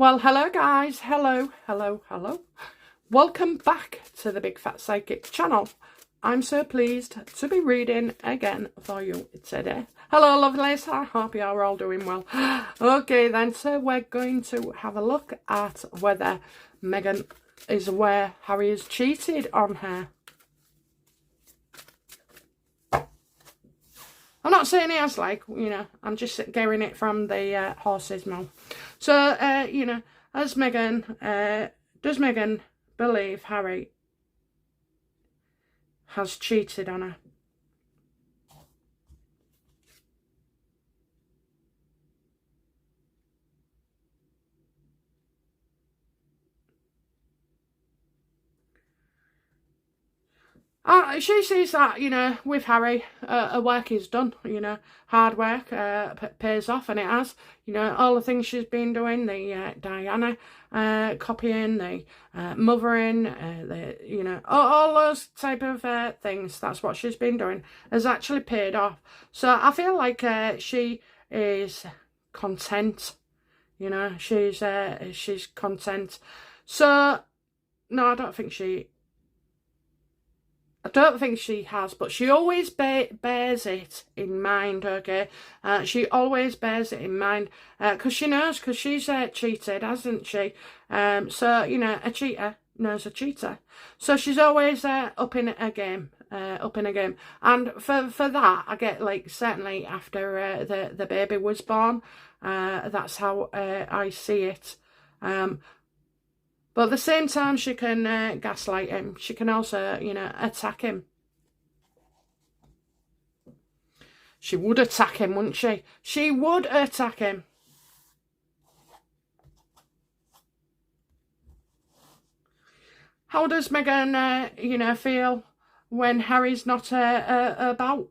Well, hello guys, hello. Welcome back to the Big Fat Psychic channel. I'm so pleased to be reading again for you today. Hello lovelies, I hope you are all doing well. Okay then, so we're going to have a look at whether Meghan is aware Harry has cheated on her. I'm not saying he has, I'm just getting it from the horse's mouth. So, as Meghan, does Meghan believe Harry has cheated on her? She sees that, with Harry, her work is done, hard work pays off, and it has. All the things she's been doing, the Diana copying, the mothering, all those type of things, that's what she's been doing, has actually paid off. So I feel like she is content, she's content. So, no, I don't think she has, but she always bears it in mind, okay? She always bears it in mind, because she knows, because she's cheated, hasn't she? So, a cheater knows a cheater. So she's always up in a game. And for that, I get, certainly after the baby was born, that's how I see it. But at the same time, she can gaslight him. She can also, attack him. She would attack him, wouldn't she? She would attack him. How does Meghan, feel when Harry's not about?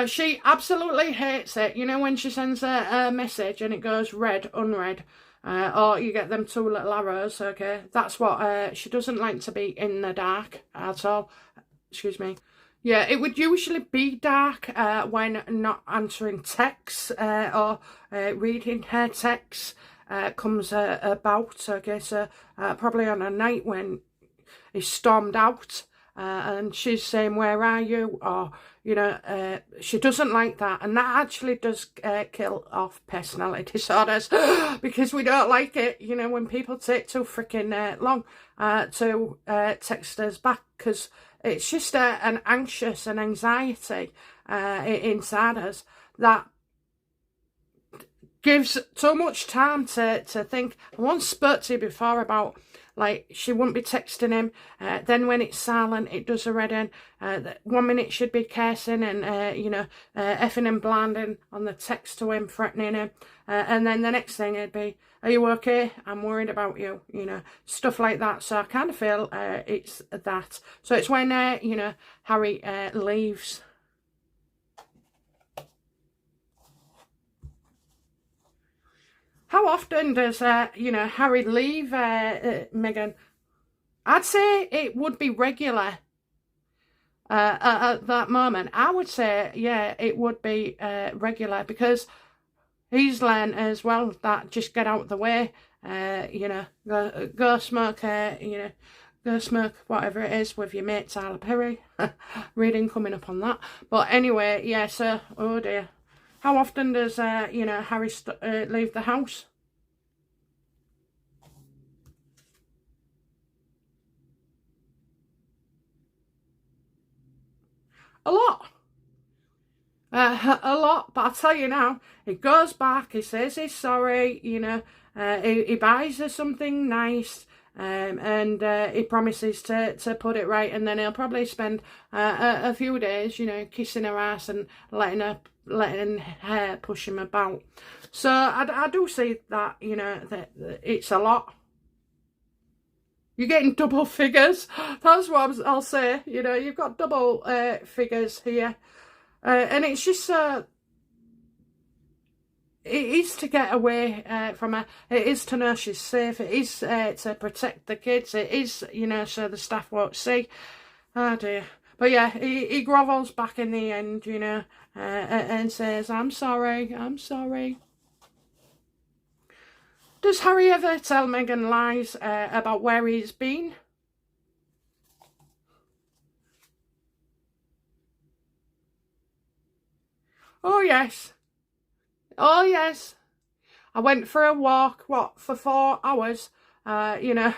She absolutely hates it. When she sends a message and it goes read, unread, or you get them two little arrows, okay? That's what she doesn't like to be in the dark at all. Excuse me. Yeah, it would usually be dark when not answering texts or reading her texts comes about, okay? So probably on a night when it's stormed out, and she's saying, where are you? Or, she doesn't like that. And that actually does kill off personality disorders because we don't like it, when people take too freaking long to text us back, because it's just an anxious and anxiety inside us that gives so much time to think. I once spoke to you before about, she wouldn't be texting him, then when it's silent, it does a red in. 1 minute she'd be cursing and, effing and blinding on the text to him, threatening him. And then the next thing it'd be, are you okay? I'm worried about you, stuff like that. So I kind of feel it's that. So it's when, Harry leaves. How often does, Harry leave Meghan? I'd say it would be regular at that moment. I would say, yeah, it would be regular, because he's learned as well that just get out of the way, go smoke, go smoke whatever it is with your mate Tyler Perry. Reading coming up on that. But anyway, yeah, so, oh dear. How often does, Harry leave the house? A lot. A lot. But I'll tell you now, he goes back, he says he's sorry, he buys her something nice, and he promises to put it right, and then he'll probably spend a few days, kissing her ass and letting her push him about. So I do see that, that it's a lot. You're getting double figures. That's what I'll say. You've got double figures here. And it's just is to get away from her. It is to know she's safe. It is to protect the kids. It is, you know, so the staff won't see. Oh dear. But yeah, he grovels back in the end, you know, and says, I'm sorry, I'm sorry. Does Harry ever tell Meghan lies about where he's been? Oh yes. Oh yes. I went for a walk, what, for 4 hours? You know,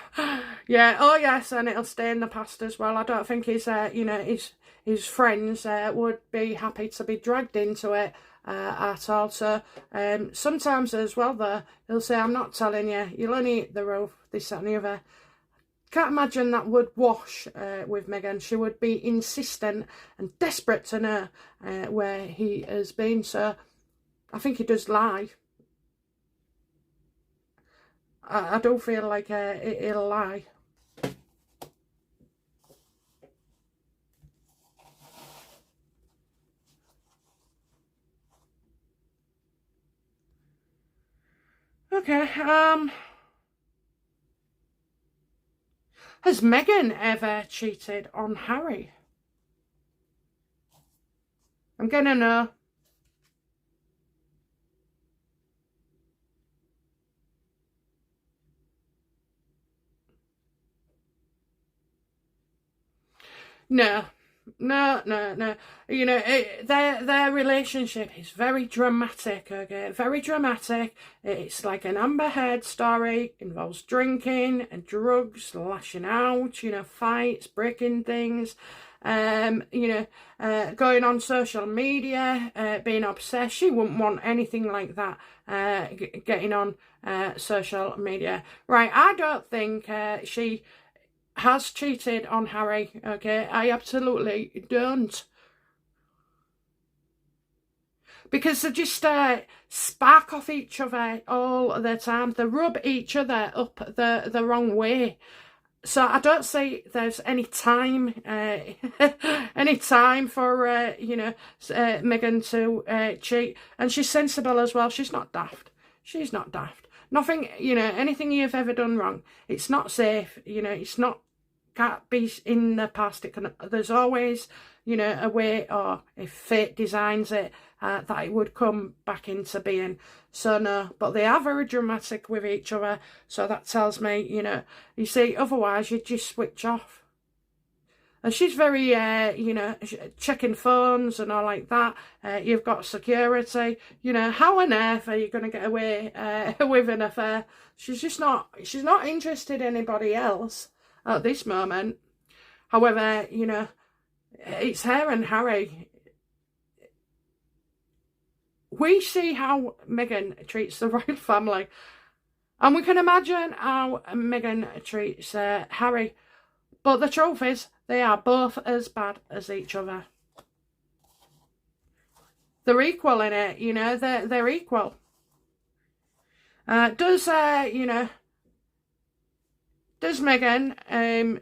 yeah, oh yes, and it'll stay in the past as well. I don't think his, you know, his friends would be happy to be dragged into it at all. So sometimes as well, though, he'll say, I'm not telling you, you'll only eat the roof, this, that and the other. Can't imagine that would wash with Meghan. She would be insistent and desperate to know where he has been. So I think he does lie. I do feel like he'll lie. Okay, has Meghan ever cheated on Harry? I'm gonna know. No, no. You know, their relationship is very dramatic, okay? Very dramatic. It's like an Amber Heard story. Involves drinking and drugs, lashing out, you know, fights, breaking things. You know, going on social media, being obsessed. She wouldn't want anything like that getting on social media. Right, I don't think she has cheated on Harry, okay? I absolutely don't. Because they just spark off each other all the time. They rub each other up the wrong way. So I don't see there's any time, any time for, you know, Meghan to cheat. And she's sensible as well. She's not daft. She's not daft. Nothing, you know, anything you've ever done wrong, it's not safe. You know, it's not, can't be in the past. It can, there's always, you know, a way, or if fate designs it, that it would come back into being. So no, but they are very dramatic with each other. So that tells me, you know, you see, otherwise you'd just switch off. And she's very, you know, checking phones and all like that. You've got security. You know, how on earth are you going to get away with an affair? She's just not, she's not interested in anybody else at this moment. However, you know, it's her and Harry. We see how Meghan treats the royal family. And we can imagine how Meghan treats Harry. But the truth is, they are both as bad as each other. They're equal in it, you know, they're equal. Does, you know, does Meghan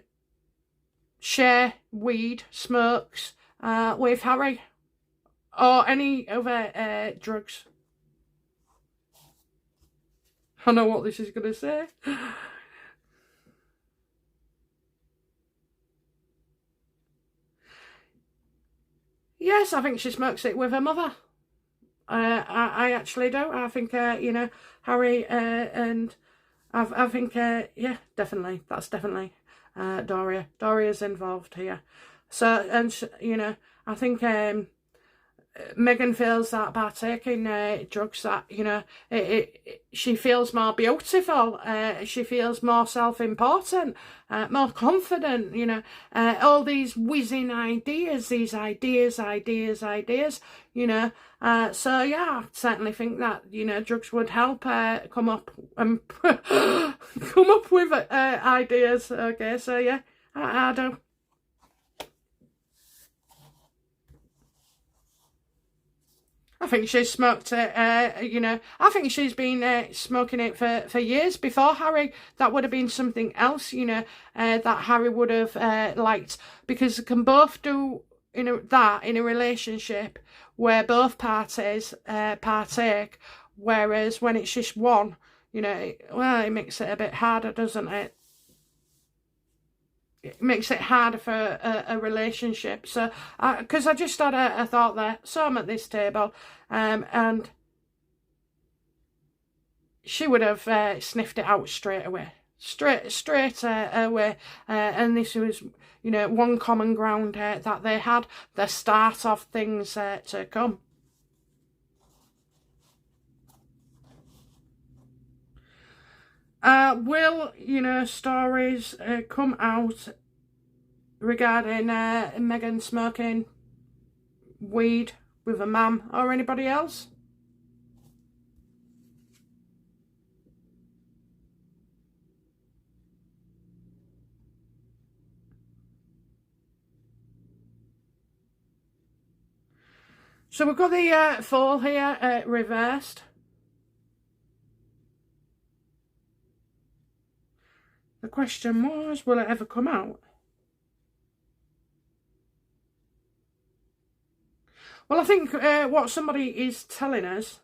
share weed, smokes with Harry? Or any other drugs? I know what this is going to say. Yes, I think she smokes it with her mother. I actually do. I think, you know, Harry and I think, yeah, definitely. That's definitely Doria. Doria's involved here. So, and, you know, I think Meghan feels that by taking drugs that, you know, she feels more beautiful, she feels more self-important, more confident, you know, all these whizzing ideas, these ideas, you know. So, yeah, I certainly think that, you know, drugs would help come up and come up with ideas, okay, so, yeah, I do. I think she's smoked it, you know, I think she's been smoking it for years before Harry. That would have been something else, you know, that Harry would have liked. Because they can both do, you know, that in a relationship where both parties partake Whereas when it's just one, you know, it makes it a bit harder, doesn't it? It makes it harder for a relationship. So, because I just had a thought there. So I'm at this table, and she would have sniffed it out straight away. Straight away. And this was, you know, one common ground that they had, the start of things to come. Will, you know, stories come out regarding Meghan smoking weed with a man or anybody else? So we've got the fall here reversed. The question was, will it ever come out? Well, I think what somebody is telling us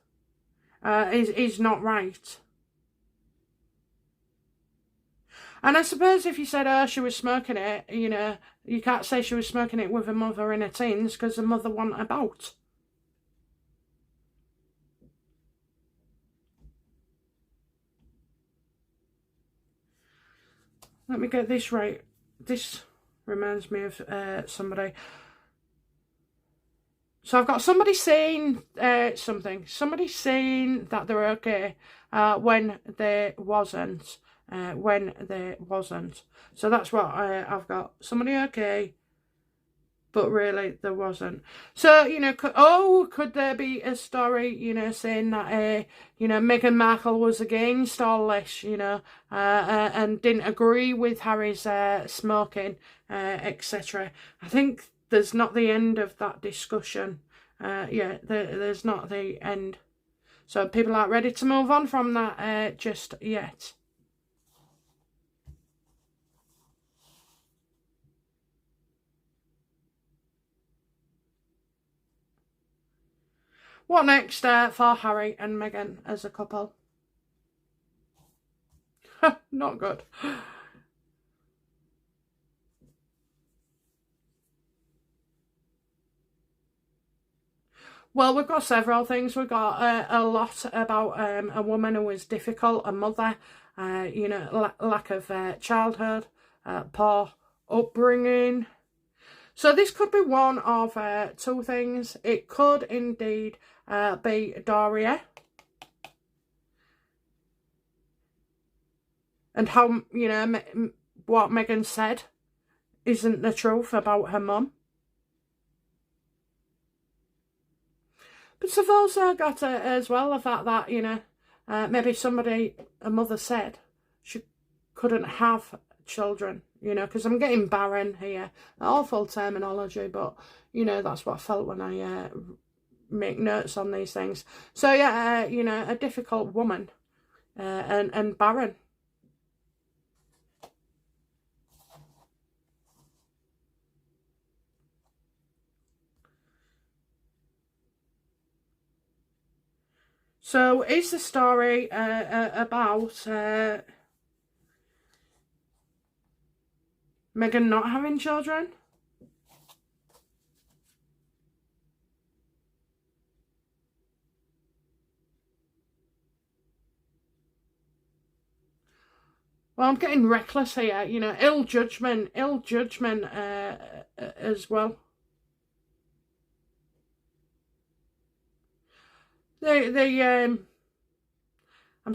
is not right. And I suppose if you said, oh, she was smoking it, you know, you can't say she was smoking it with her mother in her teens because the mother wasn't about. Let me get this right. This reminds me of somebody. So I've got somebody saying something. Somebody saying that they're okay when they wasn't. When they wasn't. So that's what I've got. Somebody okay, but really there wasn't. So, you know, could there be a story, you know, saying that, you know, Meghan Markle was against all this, you know, and didn't agree with Harry's smoking, etc. I think there's not the end of that discussion. Yeah, there's not the end. So people aren't ready to move on from that just yet. What next for Harry and Meghan as a couple? Not good. Well, we've got several things. We've got a lot about a woman who is difficult, a mother, you know, lack of childhood, poor upbringing. So this could be one of two things. It could indeed be Doria. And how, you know, what Meghan said isn't the truth about her mum. But I've also got as well the fact that, you know, maybe a mother said she couldn't have children, you know, because I'm getting barren here. Awful terminology, but, you know, that's what I felt when I make notes on these things. So, yeah, you know, a difficult woman and barren. So, is the story about Meghan not having children? Well, I'm getting reckless here, you know, ill judgment as well. I'm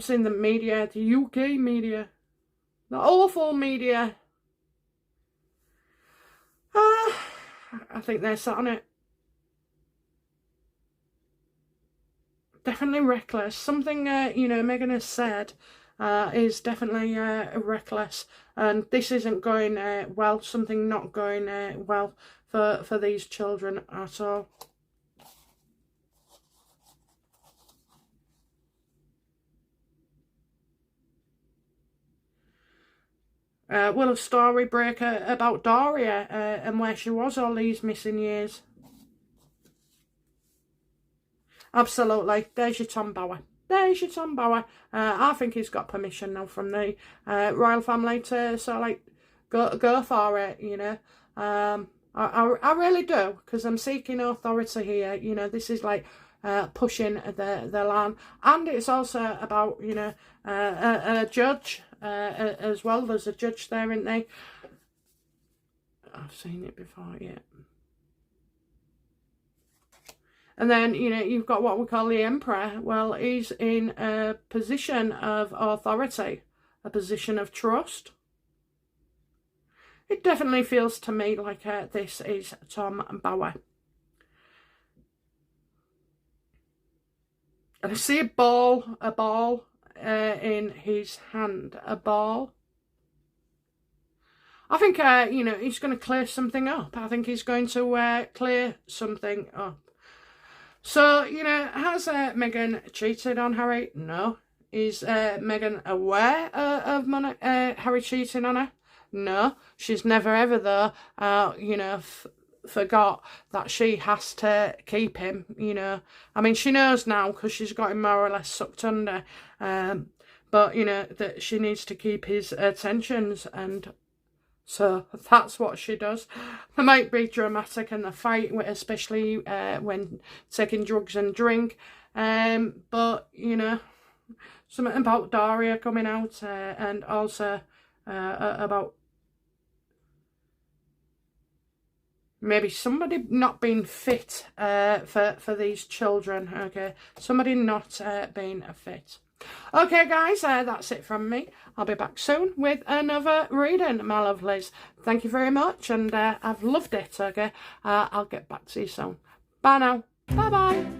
seeing the media, the UK media, the awful media. I think they're sat on it. Definitely reckless. Something, you know, Meghan has said is definitely reckless. And this isn't going well. Something not going well for these children at all. Will a story break about Doria and where she was all these missing years? Absolutely. There's your Tom Bower. there's your Tom Bower. I think he's got permission now from the royal family to sort of like go for it, you know. I really do, because I'm seeking authority here. You know, this is like pushing the line, and it's also about, you know, a judge as well. There's a judge there, isn't there? I've seen it before, yeah. And then, you know, you've got what we call the Emperor. Well, he's in a position of authority, a position of trust. It definitely feels to me like this is Tom Bower. And I see a ball in his hand, a ball. I think, you know, he's going to clear something up. I think he's going to clear something up. So, you know, has Meghan cheated on Harry? No. Is Meghan aware of Harry cheating on her? No. She's never ever, though, you know, forgot that she has to keep him, you know. I mean, she knows now because she's got him more or less sucked under. But, you know, that she needs to keep his attentions, and so that's what she does. They might be dramatic in the fight, especially when taking drugs and drink. But, you know, something about Daria coming out and also about maybe somebody not being fit for these children, okay? Somebody not being fit. Okay, guys, that's it from me. I'll be back soon with another reading, my lovelies. Thank you very much, and I've loved it, okay? I'll get back to you soon. Bye now. Bye-bye.